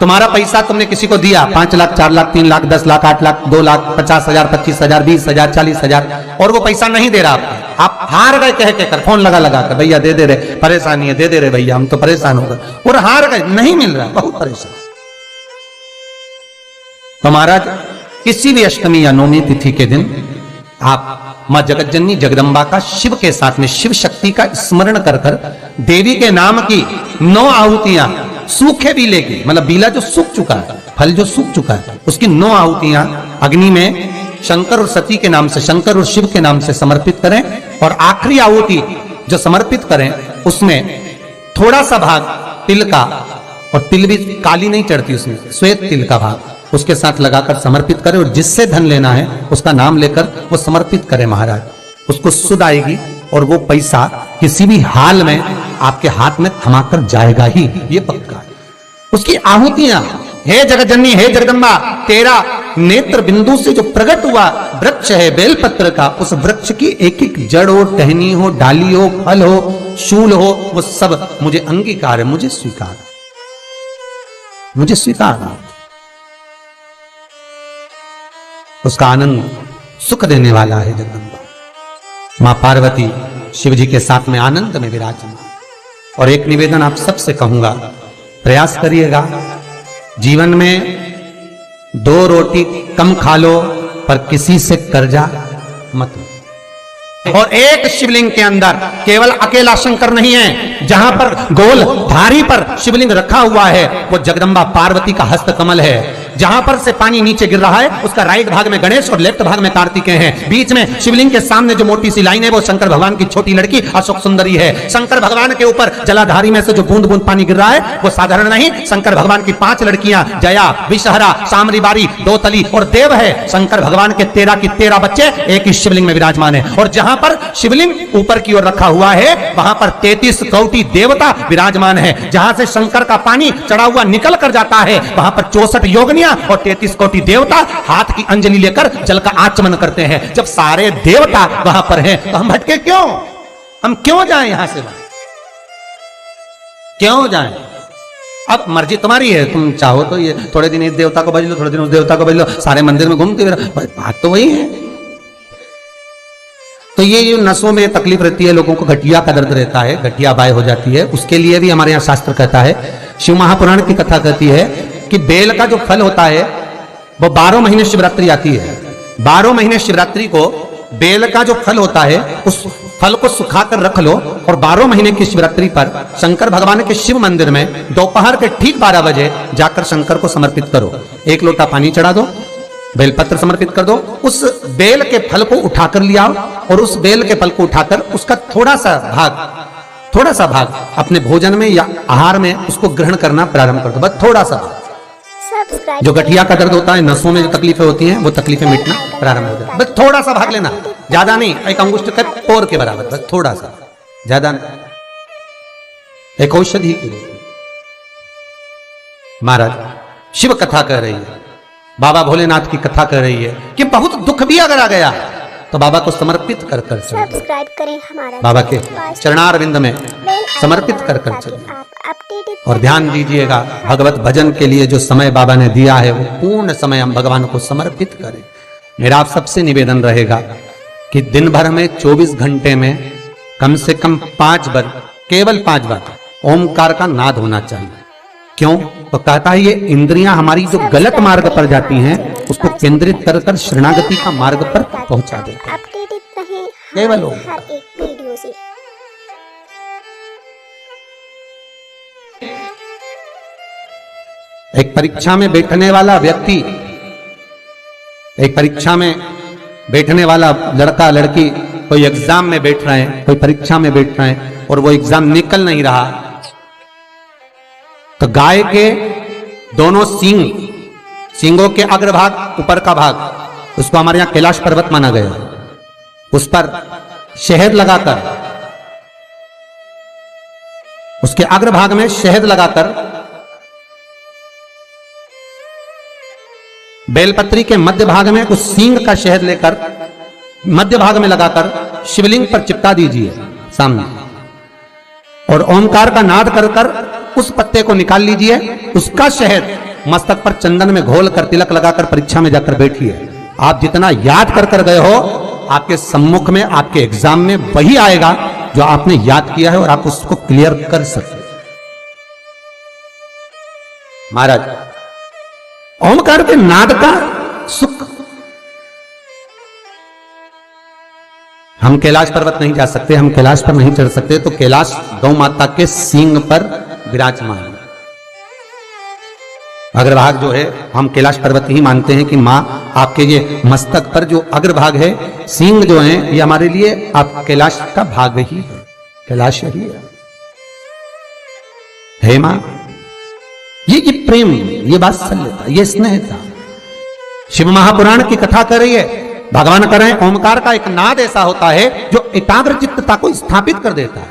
तुम्हारा पैसा तुमने किसी को दिया, 5 लाख, 4 लाख, 3 लाख, 10 लाख, 8 लाख, 2 लाख, 50,000, 25,000, 20,000, 40,000, और वो पैसा नहीं दे रहा आप हार गए कह के कर, फोन लगा कर, भैया दे दे रहे, परेशानी है, दे दे रहे भैया, हम तो परेशान हो गए, और हार गए, नहीं मिल रहा, बहुत परेशान। तो महाराज किसी भी अष्टमी या नवमी तिथि के दिन आप मां जगतजननी जगदम्बा का शिव के साथ में शिव शक्ति का स्मरण कर कर देवी के नाम की 9 आहुतियां, सूखे बीले की, मतलब बीला जो सूख चुका है, फल जो सूख चुका है, उसकी 9 आहुतियां अग्नि में शंकर और सती के नाम से, शंकर और शिव के नाम से समर्पित करें, और आखिरी आहुति जो समर्पित करें उसमें थोड़ा सा भाग तिल का, और तिल भी काली नहीं चढ़ती उसमें, श्वेत तिल का भाग उसके साथ लगाकर समर्पित करें, और जिससे धन लेना है उसका नाम लेकर वो समर्पित करें महाराज, उसको सुध आएगी और वो पैसा किसी भी हाल में आपके हाथ में थमाकर जाएगा ही, ये पक्का है। उसकी आहुतियां, हे जगतजननी, हे जगदम्बा, तेरा नेत्र बिंदु से जो प्रकट हुआ वृक्ष है बेलपत्र का, उस वृक्ष की एक एक जड़ हो, टहनी हो, डाली हो, फल हो, शूल हो, वो सब मुझे अंगीकार है, मुझे स्वीकार, मुझे स्वीकार। उसका आनंद सुख देने वाला है जगदम्बा। मां पार्वती शिव जी के साथ में आनंद में विराजमान। और एक निवेदन आप सबसे कहूंगा, प्रयास करिएगा जीवन में 2 रोटी कम खा लो पर किसी से कर्जा मत लो। और एक शिवलिंग के अंदर केवल अकेला शंकर नहीं है, जहां पर गोल धारी पर शिवलिंग रखा हुआ है वो जगदम्बा पार्वती का हस्त कमल है। जहां पर से पानी नीचे गिर रहा है उसका राइट भाग में गणेश और लेफ्ट भाग में कार्तिकेय हैं। बीच में शिवलिंग के सामने जो मोटी सी लाइन है वो शंकर भगवान की छोटी लड़की अशोक सुंदरी है। शंकर भगवान के ऊपर जलाधारी में से जो बूंद बूंद पानी गिर रहा है वो साधारण नहीं, शंकर भगवान की 5 लड़कियां, जया, विषहरा, सामरीबारी, दोतली और देव है। शंकर भगवान के 13 की 13 बच्चे एक ही शिवलिंग में विराजमान है। और जहां पर शिवलिंग ऊपर की ओर रखा हुआ है वहां पर 33 कोटि देवता विराजमान है। जहां से शंकर का पानी चढ़ा हुआ निकल कर जाता है वहां पर 64 योगिनियां और 33 कोटि देवता हाथ की अंजलि लेकर जल का आचमन करते हैं। जब सारे देवता वहां पर हैं तो हम भटके क्यों? हम क्यों जाएं यहां से? क्यों जाएं? अब मर्जी तुम्हारी है, तुम चाहो तो ये थोड़े दिन इस देवता को भज लो, थोड़े दिन उस देवता को भज लो, सारे मंदिर में घूमते हुए, बात तो वही है। तो ये नसों में तकलीफ रहती है, लोगों को गठिया का दर्द रहता है, गठिया बाय हो जाती है, उसके लिए भी हमारे यहाँ शास्त्र कहता है, शिव महापुराण की कथा कहती है कि बेल का जो फल होता है वो 12 महीने शिवरात्रि आती है। 12 महीने शिवरात्रि को बेल का जो फल होता है उस फल को सुखाकर रख लो और 12 महीने की शिवरात्रि पर शंकर भगवान के शिव मंदिर में दोपहर के ठीक 12 बजे जाकर शंकर को समर्पित करो। 1 लोटा पानी चढ़ा दो, बेलपत्र समर्पित कर दो, उस बेल के फल को उठाकर लिया और उस बेल के फल को उठाकर उसका थोड़ा सा भाग अपने भोजन में या आहार में उसको ग्रहण करना प्रारंभ कर दो, बस थोड़ा सा। जो गठिया का दर्द होता है, नसों में जो तकलीफें होती हैं वो तकलीफें मिटना प्रारंभ हो जाए, बस थोड़ा सा भाग लेना, ज्यादा नहीं, एक अंगुष्ठ के पोर के बराबर, बस थोड़ा सा, ज्यादा नहीं। एक औषधि की महाराज शिव कथा कह रही है, बाबा भोलेनाथ की कथा कर रही है कि बहुत दुख भी अगर आ गया तो बाबा को समर्पित कर कर चलिए, सब्सक्राइब करें हमारा, बाबा के चरणारविंद में समर्पित कर कर चलिए। और ध्यान दीजिएगा भगवत भजन के लिए जो समय बाबा ने दिया है वो पूर्ण समय हम भगवान को समर्पित करें। मेरा आप सबसे निवेदन रहेगा कि दिन भर में 24 घंटे में कम से कम 5 बार, केवल 5 बार ओमकार का नाद होना चाहिए। क्यों? तो कहता है ये इंद्रियां हमारी जो गलत मार्ग पर जाती हैं उसको केंद्रित कर कर शरणागति का मार्ग पर पहुंचा देता है। केवल हर एक वीडियो से एक परीक्षा में बैठने वाला व्यक्ति, एक परीक्षा में बैठने वाला लड़का लड़की, कोई एग्जाम में बैठ रहे हैं, कोई परीक्षा में बैठ रहे हैं और वो एग्जाम निकल नहीं रहा, तो गाय के दोनों सींगों के अग्रभाग, ऊपर का भाग, उसको हमारे यहां कैलाश पर्वत माना गया, उस पर शहद लगाकर, उसके अग्रभाग में शहद लगाकर, बेलपत्री के मध्य भाग में उस सींग का शहद लेकर मध्य भाग में लगाकर शिवलिंग पर चिपका दीजिए सामने, और ओमकार का नाद कर कर उस पत्ते को निकाल लीजिए, उसका शहद मस्तक पर चंदन में घोल कर तिलक लगाकर परीक्षा में जाकर बैठिए। आप जितना याद कर कर गए हो, आपके सम्मुख में, आपके एग्जाम में वही आएगा जो आपने याद किया है और आप उसको क्लियर कर सकते। महाराज, ओमकार के नाद का सुख, हम कैलाश पर्वत नहीं जा सकते, हम कैलाश पर नहीं चढ़ सकते, तो कैलाश गौ माता के सींग पर विराजमान। अग्रभाग जो है, हम कैलाश पर्वत ही मानते हैं कि मां आपके ये मस्तक पर जो अग्रभाग है, सींग जो है, ये हमारे लिए आप कैलाश का भाग ही है, कैलाश ही है मां। ये प्रेम, ये वात्सल्यता, ये स्नेहता शिव महापुराण की कथा कर रही है। भगवान कर रहे हैं, ओमकार का एक नाद ऐसा होता है जो एकाग्र चित्तता को स्थापित कर देता है,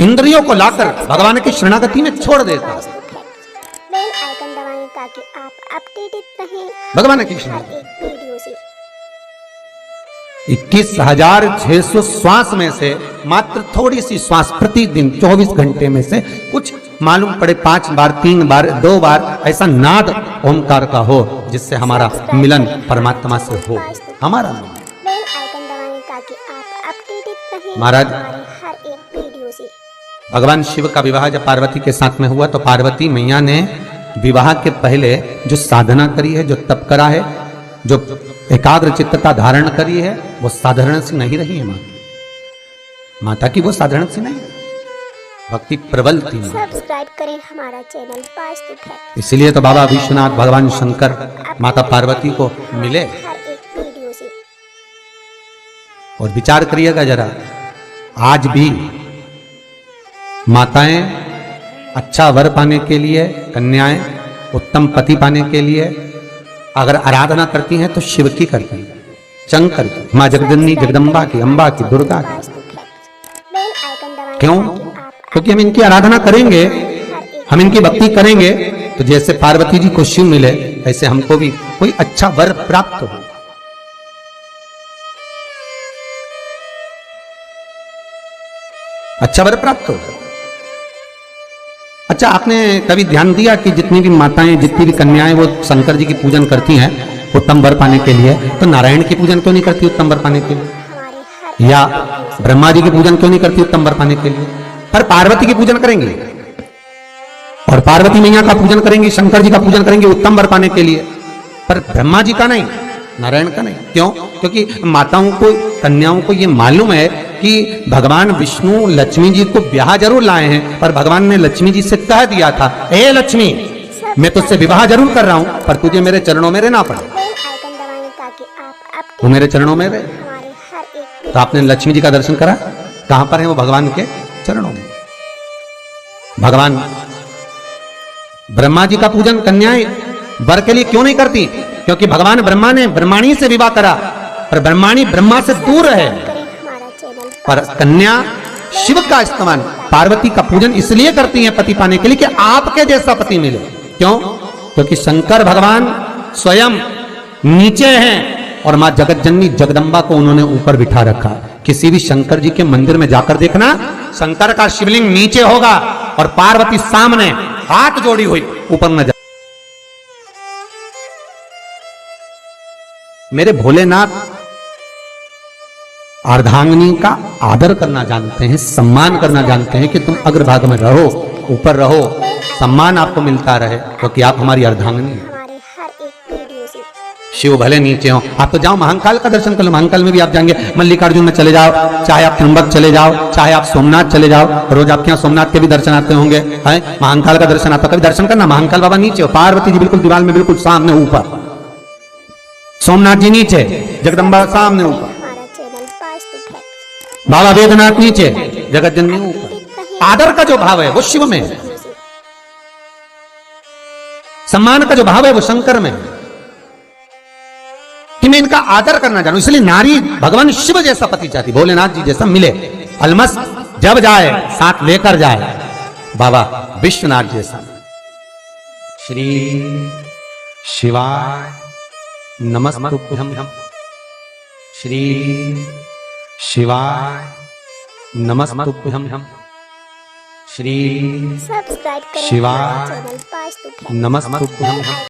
इंद्रियों को लाकर भगवान की शरणागति में छोड़ देता है। बेल आइकन दबाएं ताकि आप अपडेटेड रहें भगवान की हर शरणागति। एक वीडियो से। 21,600 श्वास में से मात्र थोड़ी सी श्वास प्रतिदिन 24 घंटे में से कुछ मालूम पड़े 5 बार, 3 बार, 2 बार ऐसा नाद ओमकार का हो जिससे हमारा मिलन परमात्मा से हो, हमारा मिलन। बेल आइकन दबाएं ताकि आप अपडेटेड रहें महाराज, हमारी हर एक वीडियो से। भगवान शिव का विवाह जब पार्वती के साथ में हुआ तो पार्वती मैया ने विवाह के पहले जो साधना करी है, जो तप करा है, जो एकाग्र चित्तता धारण करी है, वो साधारण सी नहीं रही है माता की, वो साधारण सी नहीं, भक्ति प्रबल थी। सब्सक्राइब करें हमारा चैनल वास्तु फैक्ट। इसलिए तो बाबा विश्वनाथ, भगवान शंकर माता पार्वती को मिले। हर एक वीडियो से। और विचार करिएगा जरा, आज भी माताएं अच्छा वर पाने के लिए, कन्याएं उत्तम पति पाने के लिए अगर आराधना करती हैं तो शिव की करती हैं, शंकर की, माँ जगदन्नी, जगदम्बा की, अम्बा की, दुर्गा की। वास्तु फैक्ट। बेल आइकन दबाएं क्यों? ताकि आप क्योंकि हम इनकी आराधना करेंगे, हम इनकी भक्ति करेंगे तो जैसे पार्वती जी को शिव मिले, ऐसे हमको भी कोई अच्छा वर प्राप्त हो। अच्छा वर प्राप्त हो। अच्छा, आपने कभी ध्यान दिया कि जितनी भी माताएं, जितनी भी कन्याएं वो शंकर जी की पूजन करती हैं उत्तम वर पाने के लिए, तो नारायण की पूजन क्यों नहीं करती उत्तम वर पाने के लिए? हमारे हर या ब्रह्मा जी की पूजन क्यों नहीं करती उत्तम वर पाने के लिए? पर पार्वती की पूजन करेंगे और पार्वती मैया का पूजन करेंगे, शंकर जी का पूजन करेंगे उत्तम वर पाने के लिए, पर ब्रह्मा जी का नहीं, नारायण का नहीं। क्यों? क्योंकि माताओं को, कन्याओं को ये मालूम है कि भगवान विष्णु लक्ष्मी जी को ब्याह जरूर लाए हैं, पर भगवान ने लक्ष्मी जी से कह दिया था, हे लक्ष्मी, मैं तुझसे विवाह जरूर कर रहा हूं, पर तुझे मेरे चरणों में रहना पड़े। बेल आइकन दबाएं ताकि आप वो मेरे चरणों में रहे। हमारे हर एक तो आपने लक्ष्मी जी का दर्शन करा, कहां पर है वो? भगवान के चरणों में। भगवान ब्रह्मा जी का पूजन कन्याएं वर के लिए क्यों नहीं करती? क्योंकि भगवान ब्रह्मा ने ब्रह्माणी से विवाह करा, पर ब्रह्माणी ब्रह्मा से दूर है, करें हमारा चैनल पर कन्या शिव का इस्तेमाल, पार्वती का पूजन इसलिए करती हैं पति पाने के लिए कि आपके जैसा पति मिले। क्यों? क्योंकि शंकर भगवान स्वयं नीचे हैं और मां जगत जननी जगदम्बा को उन्होंने ऊपर बिठा रखा। किसी भी शंकर जी के मंदिर में जाकर देखना, शंकर का शिवलिंग नीचे होगा और पार्वती सामने हाथ जोड़ी हुई, ऊपर न जा। मेरे भोलेनाथ अर्धांगिनी का आदर करना जानते हैं, सम्मान करना जानते हैं कि तुम अग्रभाग में रहो, ऊपर रहो, सम्मान आपको मिलता रहे, क्योंकि आप हमारी अर्धांगिनी हैं। हमारे हर एक वीडियो से। शिव भले नीचे हो, आप तो जाओ महाकाल का दर्शन कर लो, महाकाल में भी आप जाएंगे, मल्लिकार्जुन में चले जाओ, चाहे आप त्र्यंबक चले जाओ, चाहे आप सोमनाथ चले जाओ, रोज आपके यहाँ सोमनाथ के भी दर्शन आते होंगे, है महाकाल का दर्शन आता, कभी दर्शन करना। महाकाल बाबा नीचे हो, पार्वती जी बिल्कुल दीवार में बिल्कुल सामने ऊपर, सोमनाथ जी नीचे, जगदम्बा सामने ऊपर, हमारा चैनल वास्तु फैक्ट। बाबा वेदनाथ नीचे, जगत जननी ऊपर। आदर का जो भाव है वो शिव में है, सम्मान का जो भाव है वो शंकर में है, कि मैं इनका आदर करना जानूं। इसलिए नारी भगवान शिव जैसा पति चाहती, भोलेनाथ जी जैसा मिले, अलमस जब जाए साथ लेकर जाए, बाबा विश्वनाथ जैसा। श्री शिवाय नमस्तुभ्यं, श्री शिवाय नमस्तुभ्यं, श्री सब्सक्राइब करें शिवाय हमारे चैनल वास्तु नमस्तुभ्यं